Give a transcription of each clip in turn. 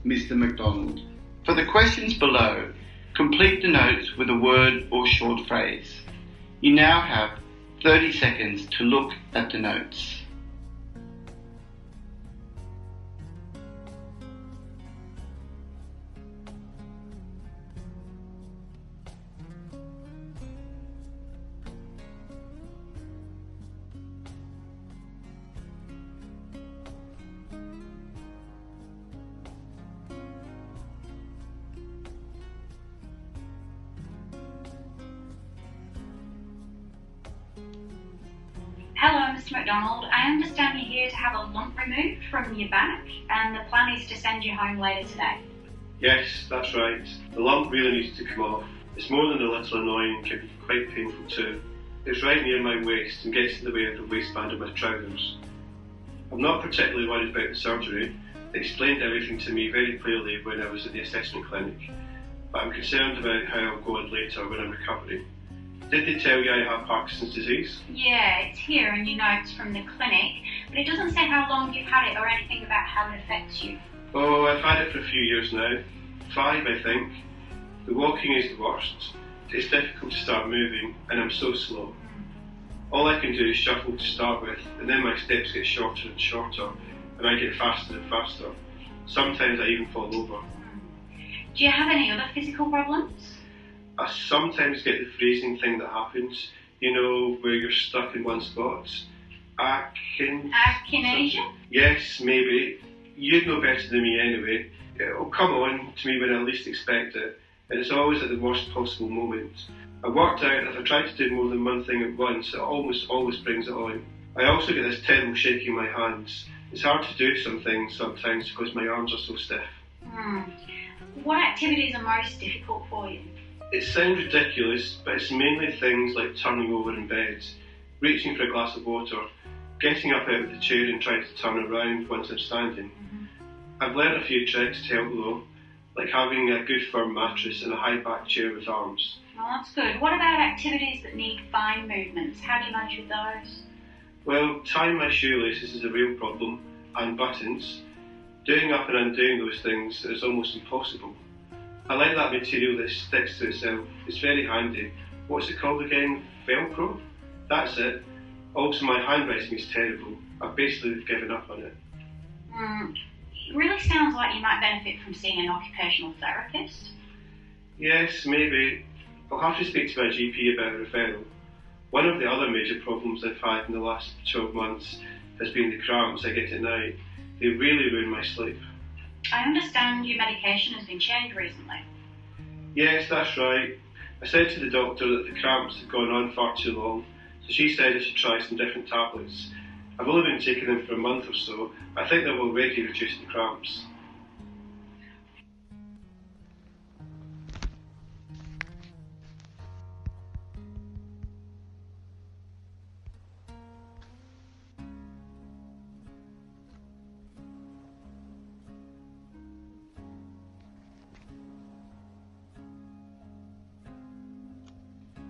Mr. McDonald. For the questions below, complete the notes with a word or short phrase. You now have 30 seconds to look at the notes. Hello, Mr. McDonald. I understand you're here to have a lump removed from your back, and the plan is to send you home later today. Yes, that's right. The lump really needs to come off. It's more than a little annoying and can be quite painful too. It's right near my waist and gets in the way of the waistband of my trousers. I'm not particularly worried about the surgery. They explained everything to me very clearly when I was in the assessment clinic, but I'm concerned about how I'll go on later when I'm recovering. Did they tell you I have Parkinson's disease? Yeah, it's here in your notes from the clinic, but it doesn't say how long you've had it or anything about how it affects you. Oh, I've had it for a few years now. 5, I think. The walking is the worst. It's difficult to start moving, and I'm so slow. All I can do is shuffle to start with, and then my steps get shorter and shorter, and I get faster and faster. Sometimes I even fall over. Do you have any other physical problems? I sometimes get the freezing thing that happens, you know, where you're stuck in one spot. Akinesia? Yes, maybe. You'd know better than me anyway. It'll come on to me when I least expect it, and it's always at the worst possible moment. I worked out that if I try to do more than one thing at once, it almost always brings it on. I also get this terrible shaking in my hands. It's hard to do some things sometimes because my arms are so stiff. What activities are most difficult for you? It sounds ridiculous, but it's mainly things like turning over in bed, reaching for a glass of water, getting up out of the chair and trying to turn around once I'm standing. I've learnt a few tricks to help though, like having a good firm mattress and a high back chair with arms. Well, that's good. What about activities that need fine movements? How do you manage with those? Well, tying my shoelaces is a real problem, and buttons. Doing up and undoing those things is almost impossible. I like that material that sticks to itself. It's very handy. What's it called again? Velcro? That's it. Also, my handwriting is terrible. I've basically given up on it. It really sounds like you might benefit from seeing an occupational therapist. Yes, maybe. I'll have to speak to my GP about a referral. One of the other major problems I've had in the last 12 months has been the cramps I get at night. They really ruin my sleep. I understand your medication has been changed recently. Yes, that's right. I said to the doctor that the cramps had gone on far too long, so she said I should try some different tablets. I've only been taking them for a month or so. I think they've already reduced the cramps.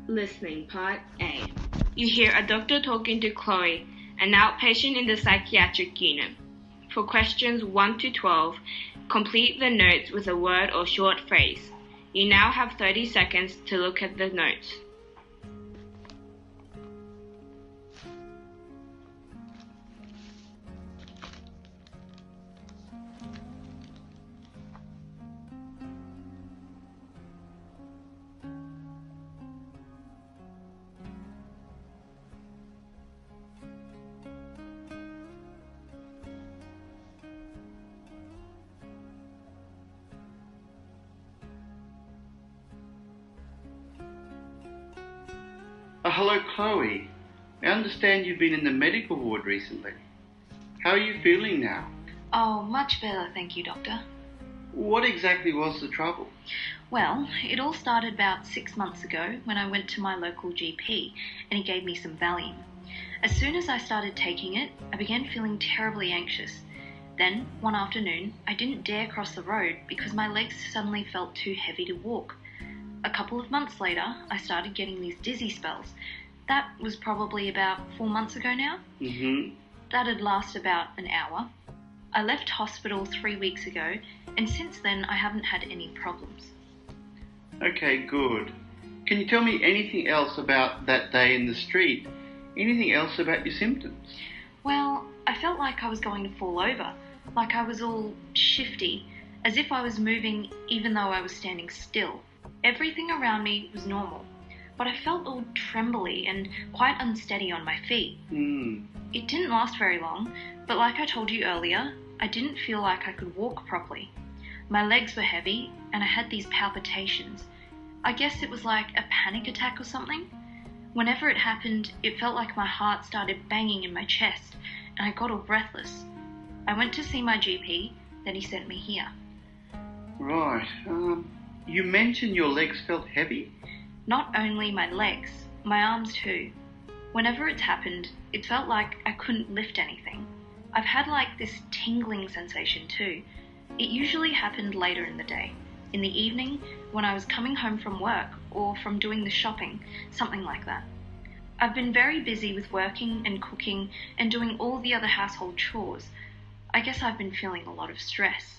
Listening Part A. You hear a doctor talking to Chloe, an outpatient in the psychiatric unit. For questions 1 to 12, complete the notes with a word or short phrase. You now have 30 seconds to look at the notes. Hello, Chloe. I understand you've been in the medical ward recently. How are you feeling now? Oh, much better, thank you, Doctor. What exactly was the trouble? Well, it all started about 6 months ago when I went to my local GP and he gave me some Valium. As soon as I started taking it, I began feeling terribly anxious. Then, one afternoon, I didn't dare cross the road because my legs suddenly felt too heavy to walk. A couple of months later, I started getting these dizzy spells. That was probably about 4 months ago now. Mm-hmm. That'd last about an hour. I left hospital 3 weeks ago, and since then I haven't had any problems. Okay, good. Can you tell me anything else about that day in the street? Anything else about your symptoms? Well, I felt like I was going to fall over, like I was all shifty, as if I was moving even though I was standing still. Everything around me was normal, but I felt all trembly and quite unsteady on my feet. It didn't last very long, but like I told you earlier, I didn't feel like I could walk properly. My legs were heavy and I had these palpitations. I guess it was like a panic attack or something. Whenever it happened, it felt like my heart started banging in my chest and I got all breathless. I went to see my GP, then he sent me here. Right. You mentioned your legs felt heavy? Not only my legs, my arms too. Whenever it's happened, it felt like I couldn't lift anything. I've had like this tingling sensation too. It usually happened later in the day, in the evening when I was coming home from work or from doing the shopping, something like that. I've been very busy with working and cooking and doing all the other household chores. I guess I've been feeling a lot of stress.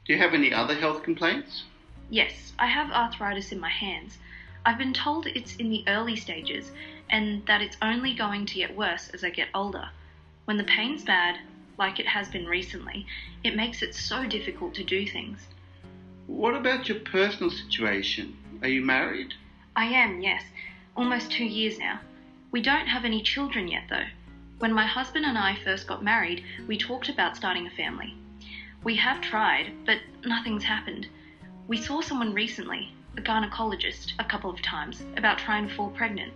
Do you have any other health complaints? Yes, I have arthritis in my hands. I've been told it's in the early stages and that it's only going to get worse as I get older. When the pain's bad, like it has been recently, it makes it so difficult to do things. What about your personal situation? Are you married? I am, yes. Almost 2 years now. We don't have any children yet though. When my husband and I first got married, we talked about starting a family. We have tried, but nothing's happened. We saw someone recently, a gynecologist, a couple of times, about trying to fall pregnant.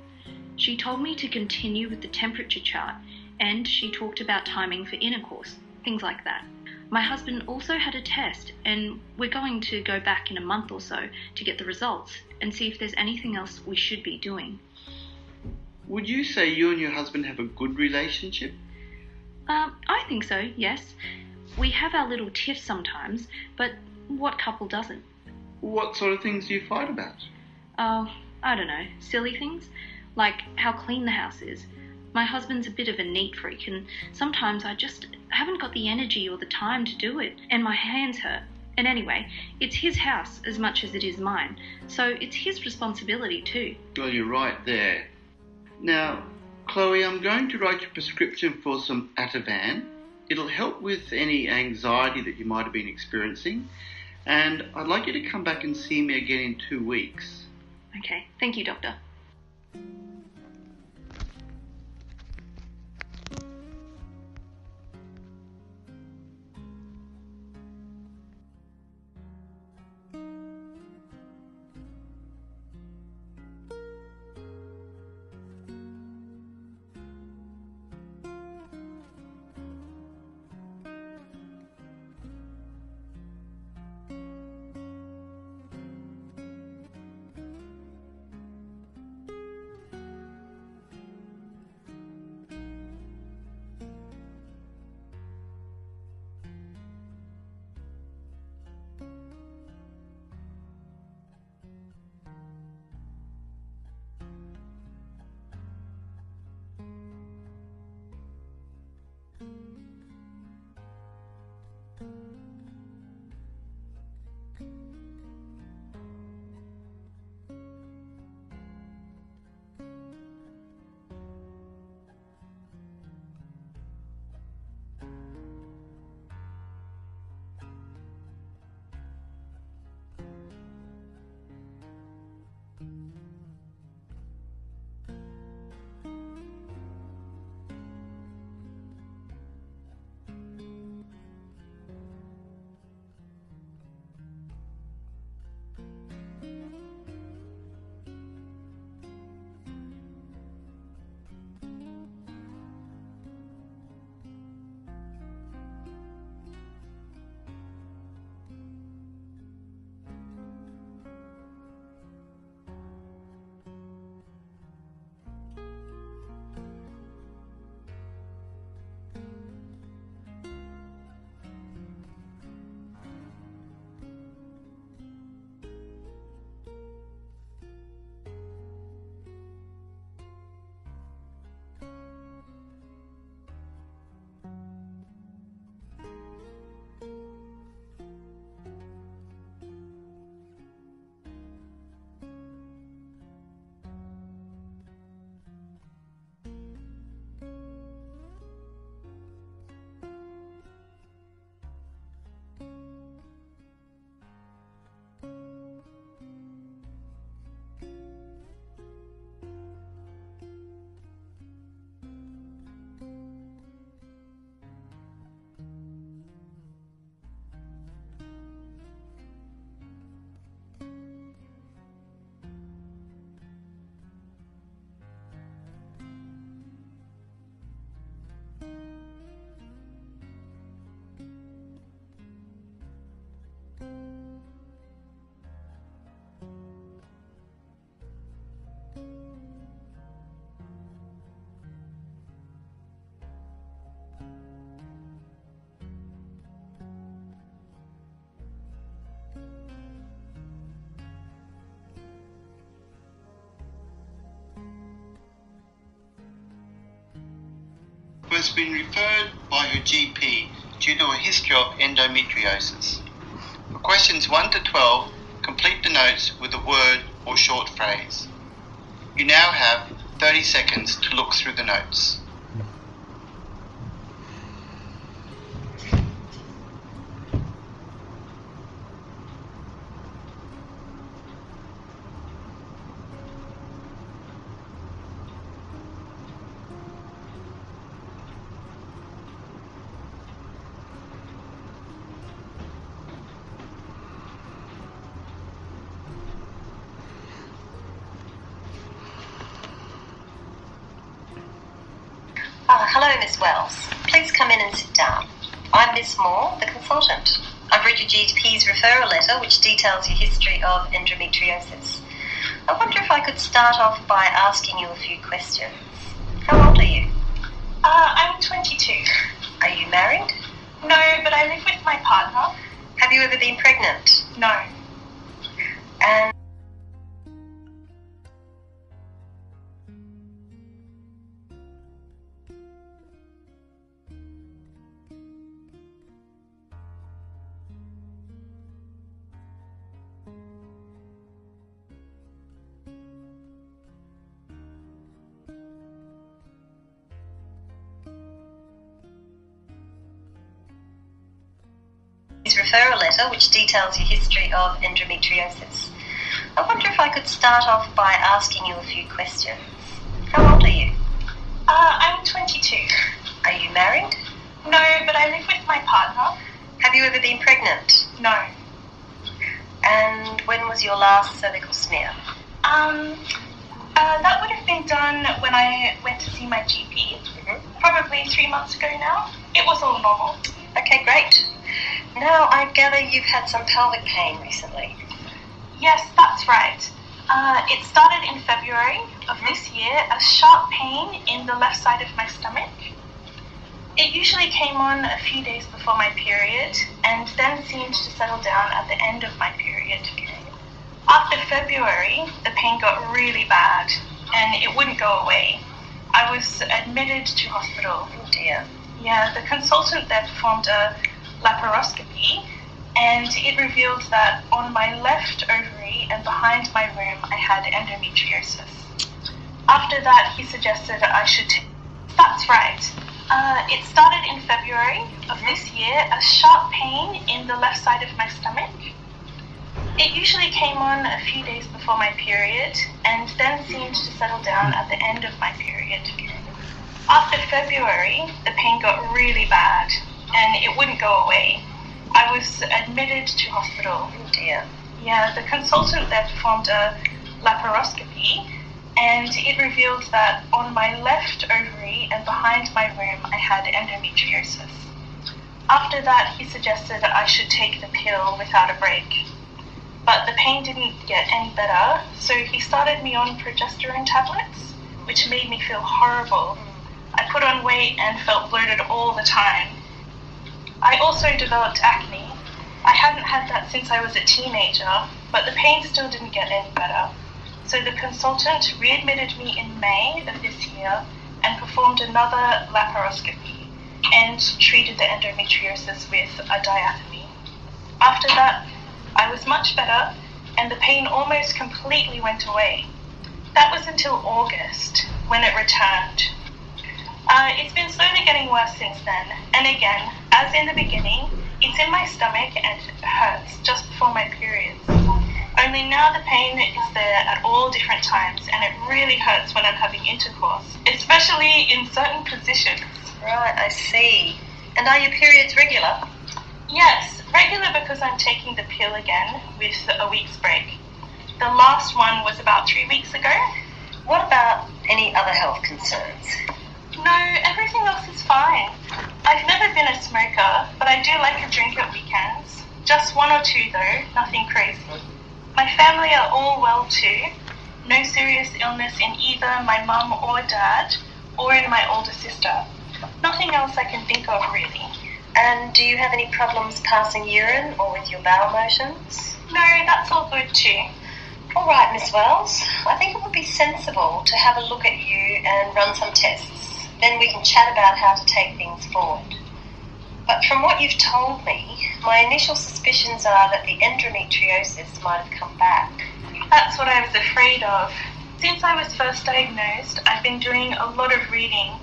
She told me to continue with the temperature chart, and she talked about timing for intercourse, things like that. My husband also had a test, and we're going to go back in a month or so to get the results and see if there's anything else we should be doing. Would you say you and your husband have a good relationship? I think so, yes. We have our little tiffs sometimes, but what couple doesn't? What sort of things do you fight about? Oh, I don't know, silly things, like how clean the house is. My husband's a bit of a neat freak, and sometimes I just haven't got the energy or the time to do it, and my hands hurt. And anyway, it's his house as much as it is mine, so it's his responsibility too. Well, you're right there. Now, Chloe, I'm going to write you a prescription for some Ativan. It'll help with any anxiety that you might have been experiencing, and I'd like you to come back and see me again in 2 weeks. Okay, thank you, doctor. been referred by her GP due to a history of endometriosis. For questions 1 to 12, complete the notes with a word or short phrase. You now have 30 seconds to look through the notes. Hello, Miss Wells. Please come in and sit down. I'm Miss Moore, the consultant. I've read your GP's referral letter, which details your history of endometriosis. I wonder if I could start off by asking you a few questions. How old are you? I'm 22. Are you married? No, but I live with my partner. Have you ever been pregnant? No. And referral letter, which details your history of endometriosis. I wonder if I could start off by asking you a few questions. How old are you? I'm 22. Are you married? No, but I live with my partner. Have you ever been pregnant? No. And when was your last cervical smear? That would have been done when I went to see my GP. Probably 3 months ago now. It was all normal. Okay, great. Now, I gather you've had some pelvic pain recently. Yes, that's right. It started in February of this year, a sharp pain in the left side of my stomach. It usually came on a few days before my period and then seemed to settle down at the end of my period. After February, the pain got really bad and it wouldn't go away. I was admitted to hospital. Oh dear. Yeah, the consultant there performed a laparoscopy and it revealed that on my left ovary and behind my womb I had endometriosis. After that, he suggested I should take... That's right. It started in February of this year, a sharp pain in the left side of my stomach. It usually came on a few days before my period and then seemed to settle down at the end of my period. After February, the pain got really bad and it wouldn't go away. I was admitted to hospital. Oh dear. Yeah, the consultant there performed a laparoscopy and it revealed that on my left ovary and behind my womb I had endometriosis. After that, he suggested I should take the pill without a break. But the pain didn't get any better, so he started me on progesterone tablets, which made me feel horrible. I put on weight and felt bloated all the time. I also developed acne. I hadn't had that since I was a teenager, but the pain still didn't get any better. So the consultant readmitted me in May of this year and performed another laparoscopy and treated the endometriosis with a diathermy. After that, I was much better and the pain almost completely went away. That was until August, when it returned. It's been slowly getting worse since then, and again, as in the beginning, it's in my stomach and it hurts just before my periods. Only now the pain is there at all different times, and it really hurts when I'm having intercourse, especially in certain positions. Right, I see. And are your periods regular? Yes, regular because I'm taking the pill again with a week's break. The last one was about 3 weeks ago. What about any other health concerns? No, everything else is fine. I've never been a smoker, but I do like a drink at weekends. Just 1 or 2 though, nothing crazy. My family are all well too. No serious illness in either my mum or dad, or in my older sister. Nothing else I can think of really. And do you have any problems passing urine or with your bowel motions? No, that's all good too. All right, Miss Wells. I think it would be sensible to have a look at you and run some tests. Then we can chat about how to take things forward. But from what you've told me, my initial suspicions are that the endometriosis might have come back. That's what I was afraid of. Since I was first diagnosed, I've been doing a lot of reading,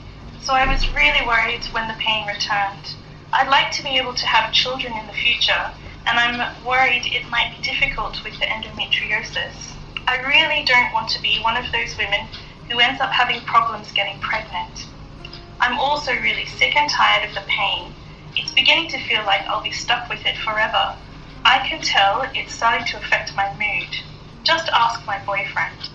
so I was really worried when the pain returned. I'd like to be able to have children in the future, and I'm worried it might be difficult with the endometriosis. I really don't want to be one of those women who ends up having problems getting pregnant. I'm also really sick and tired of the pain. It's beginning to feel like I'll be stuck with it forever. I can tell it's starting to affect my mood. Just ask my boyfriend.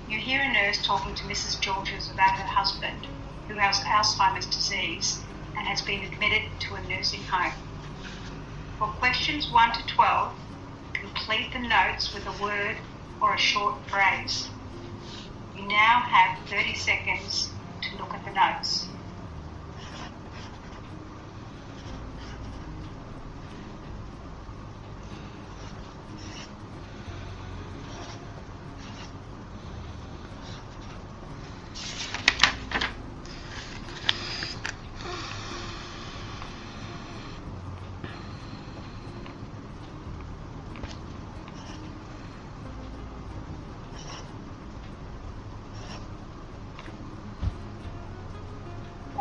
You hear a nurse talking to Mrs. Georges about her husband, who has Alzheimer's disease and has been admitted to a nursing home. For questions 1 to 12, complete the notes with a word or a short phrase. You now have 30 seconds to look at the notes.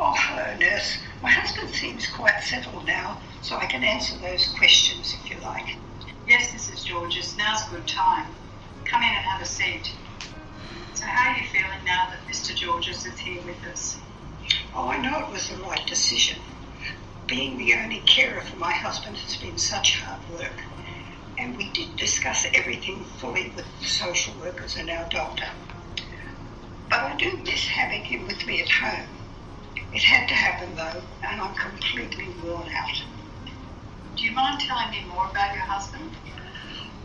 Oh, hello, nurse. My husband seems quite settled now, so I can answer those questions if you like. Yes, Mrs. Georges, now's a good time. Come in and have a seat. So how are you feeling now that Mr. Georges is here with us? Oh, I know it was the right decision. Being the only carer for my husband has been such hard work, and we did discuss everything fully with the social workers and our doctor. But I do miss having him with me at home. It had to happen though, and I'm completely worn out. Do you mind telling me more about your husband?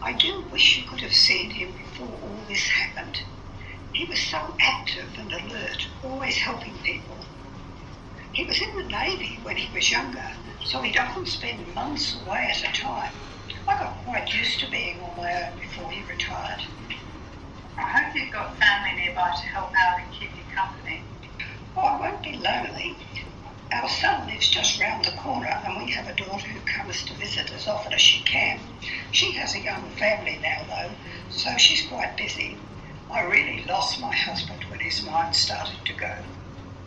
I do wish you could have seen him before all this happened. He was so active and alert, always helping people. He was in the Navy when he was younger, so he'd often spend months away at a time. I got quite used to being on my own before he retired. I hope you've got family nearby to help out and keep you company. Oh, I won't be lonely. Our son lives just round the corner, and we have a daughter who comes to visit as often as she can. She has a young family now, though, so she's quite busy. I really lost my husband when his mind started to go.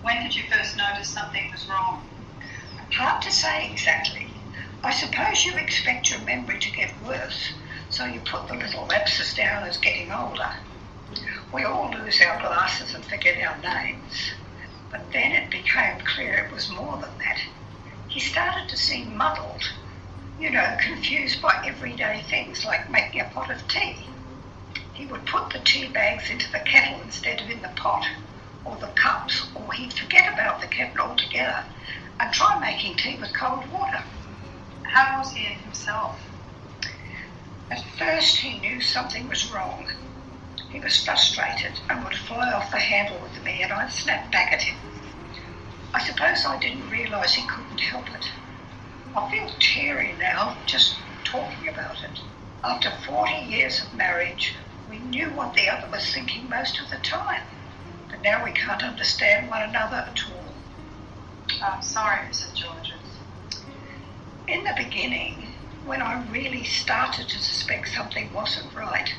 When did you first notice something was wrong? Hard to say exactly. I suppose you expect your memory to get worse, so you put the little lapses down as getting older. We all lose our glasses and forget our names. But then it became clear it was more than that. He started to seem muddled, confused by everyday things like making a pot of tea. He would put the tea bags into the kettle instead of in the pot, or the cups, or he'd forget about the kettle altogether and try making tea with cold water. How was he in himself? At first he knew something was wrong. He was frustrated and would fly off the handle with me, and I'd snap back at him. I suppose I didn't realise he couldn't help it. I feel teary now just talking about it. After 40 years of marriage, we knew what the other was thinking most of the time, but now we can't understand one another at all. I'm sorry, Mrs. Georges. In the beginning, when I really started to suspect something wasn't right,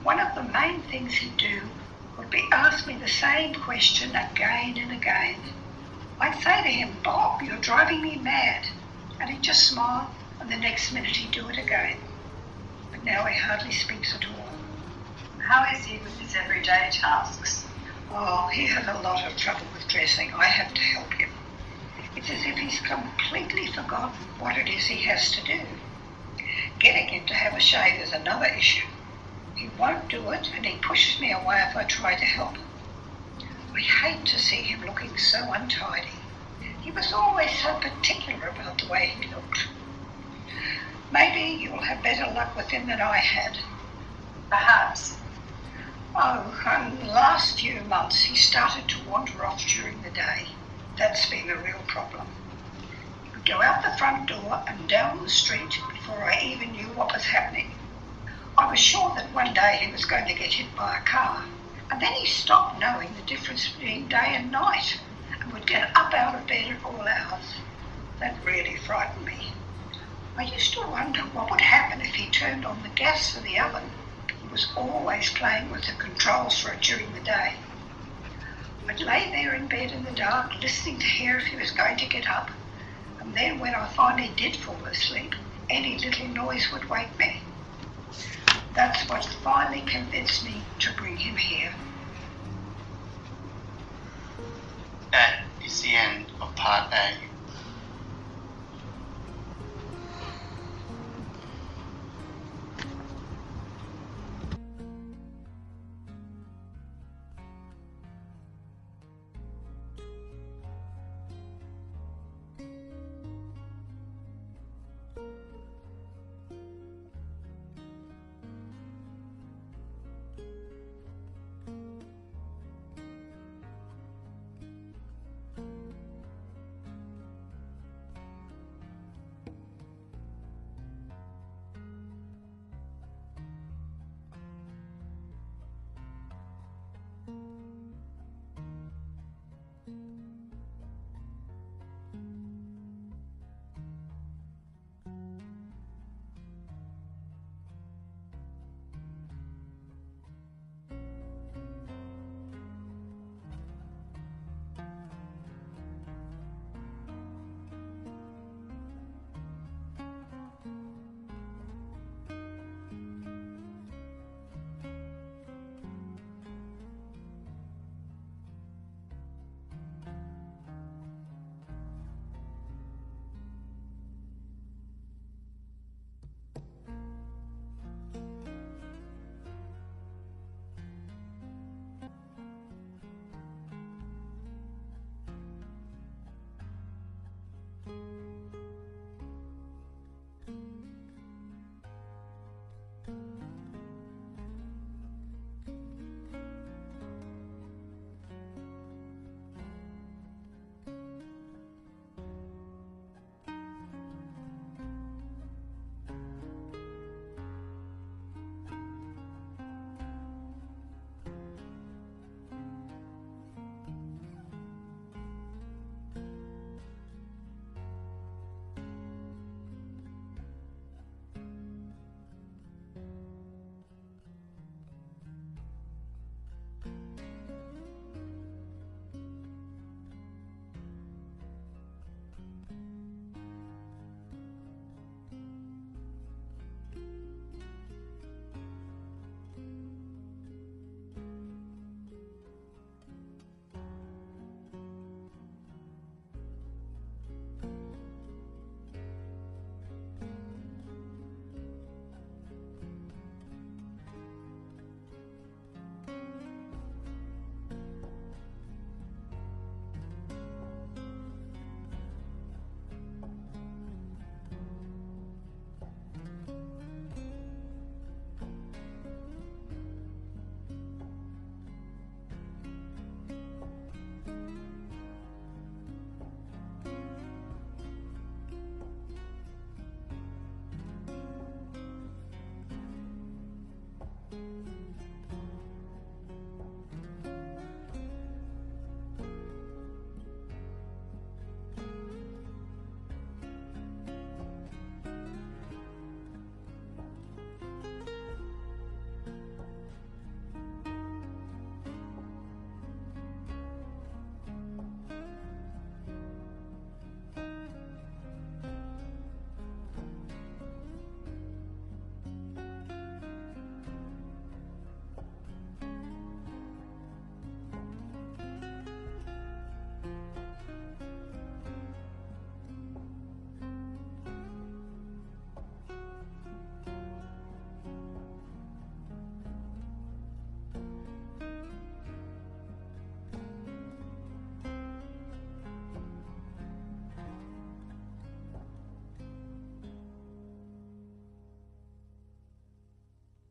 one of the main things he'd do would be ask me the same question again and again. I'd say to him, "Bob, you're driving me mad." And he'd just smile, and the next minute he'd do it again. But now he hardly speaks at all. How is he with his everyday tasks? Oh, he has a lot of trouble with dressing. I have to help him. It's as if he's completely forgotten what it is he has to do. Getting him to have a shave is another issue. He won't do it, and he pushes me away if I try to help. I hate to see him looking so untidy. He was always so particular about the way he looked. Maybe you'll have better luck with him than I had. Perhaps. Oh, and the last few months he started to wander off during the day. That's been a real problem. He would go out the front door and down the street before I even knew what was happening. I was sure that one day he was going to get hit by a car, and then he stopped knowing the difference between day and night and would get up out of bed at all hours. That really frightened me. I used to wonder what would happen if he turned on the gas for the oven. He was always playing with the controls for it during the day. I'd lay there in bed in the dark, listening to hear if he was going to get up, and then when I finally did fall asleep, any little noise would wake me. That's what finally convinced me to bring him here. That is the end of part A.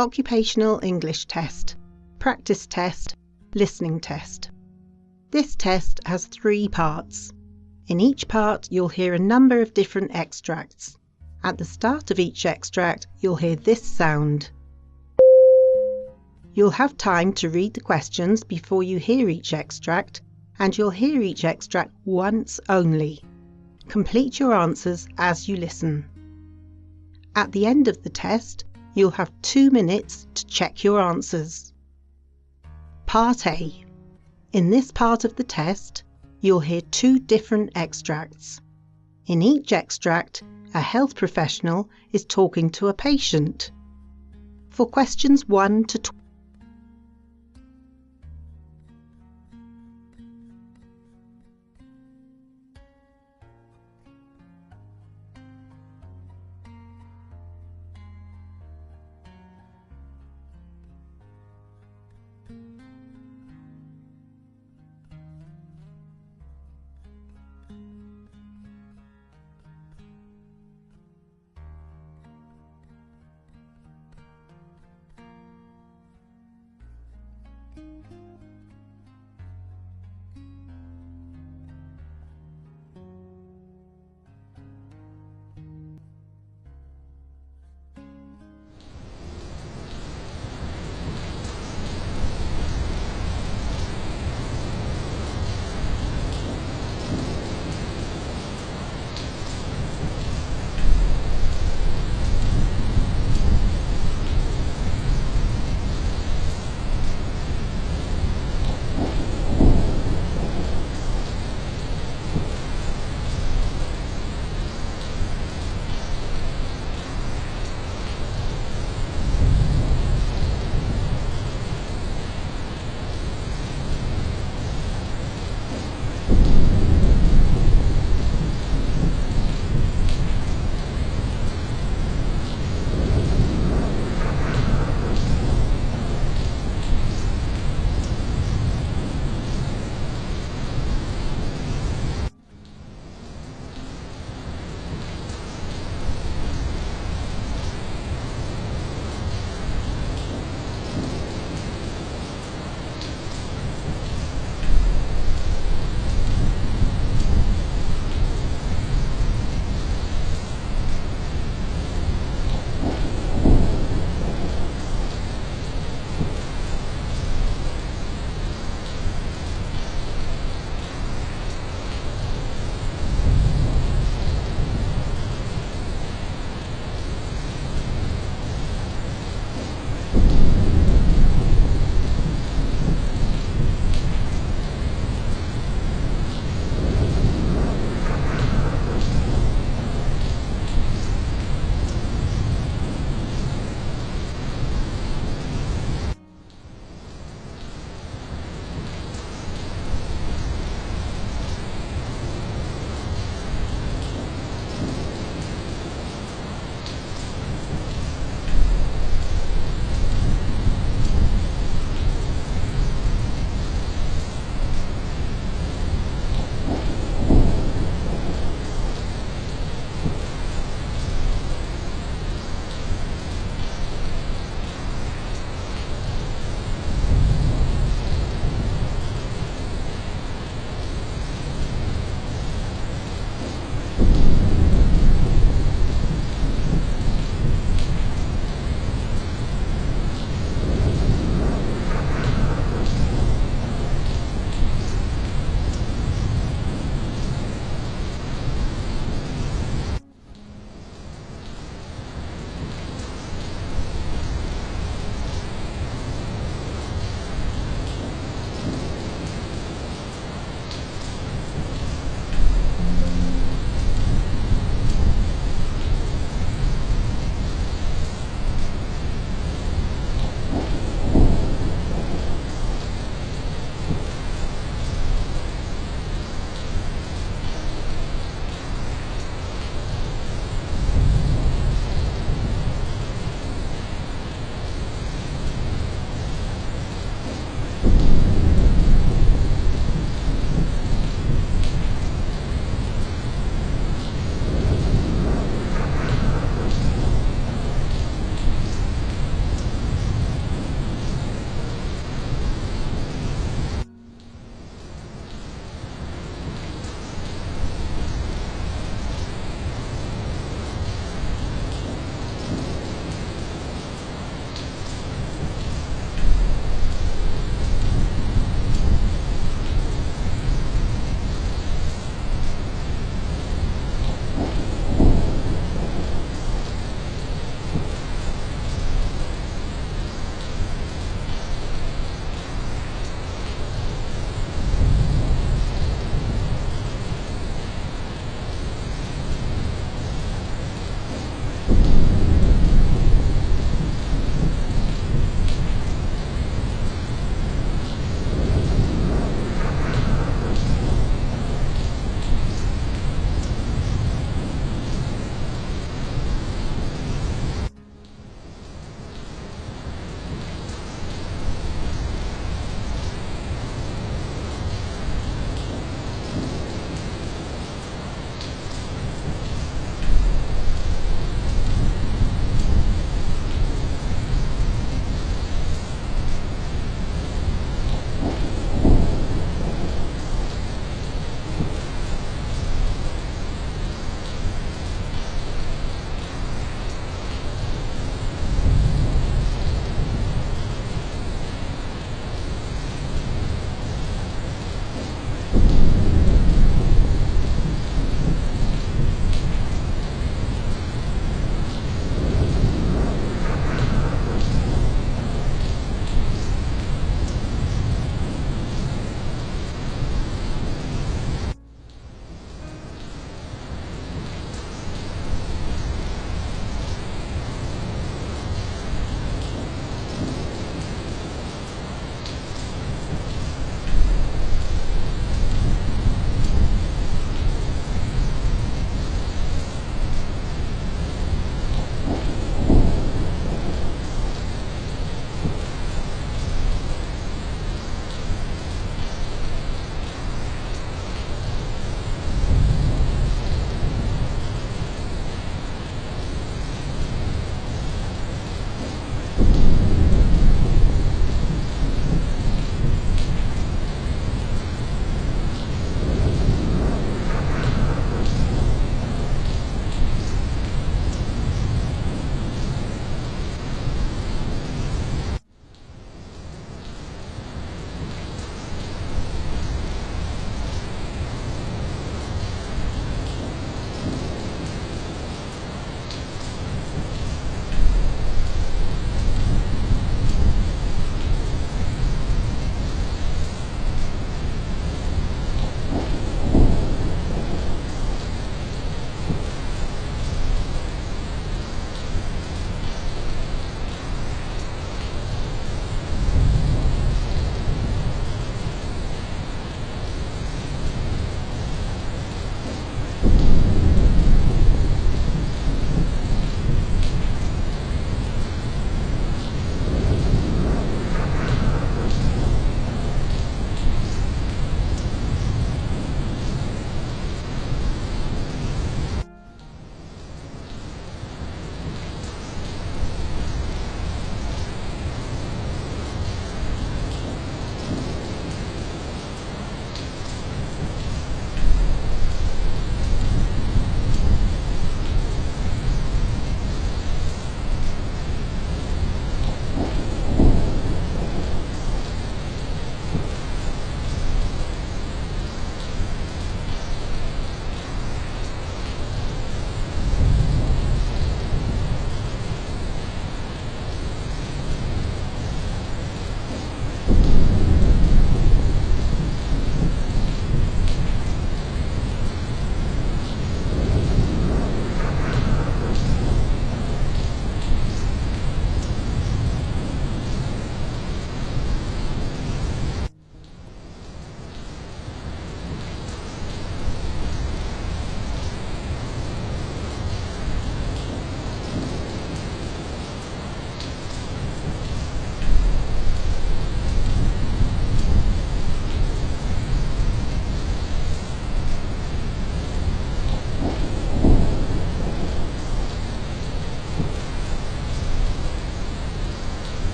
Occupational English test. Practice test, listening test. This test has 3 parts. In each part, you'll hear a number of different extracts. At the start of each extract, you'll hear this sound. You'll have time to read the questions before you hear each extract, and you'll hear each extract once only. Complete your answers as you listen. At the end of the test, you'll have 2 minutes to check your answers. Part A. In this part of the test, you'll hear 2 different extracts. In each extract, a health professional is talking to a patient. For questions 1 to 12,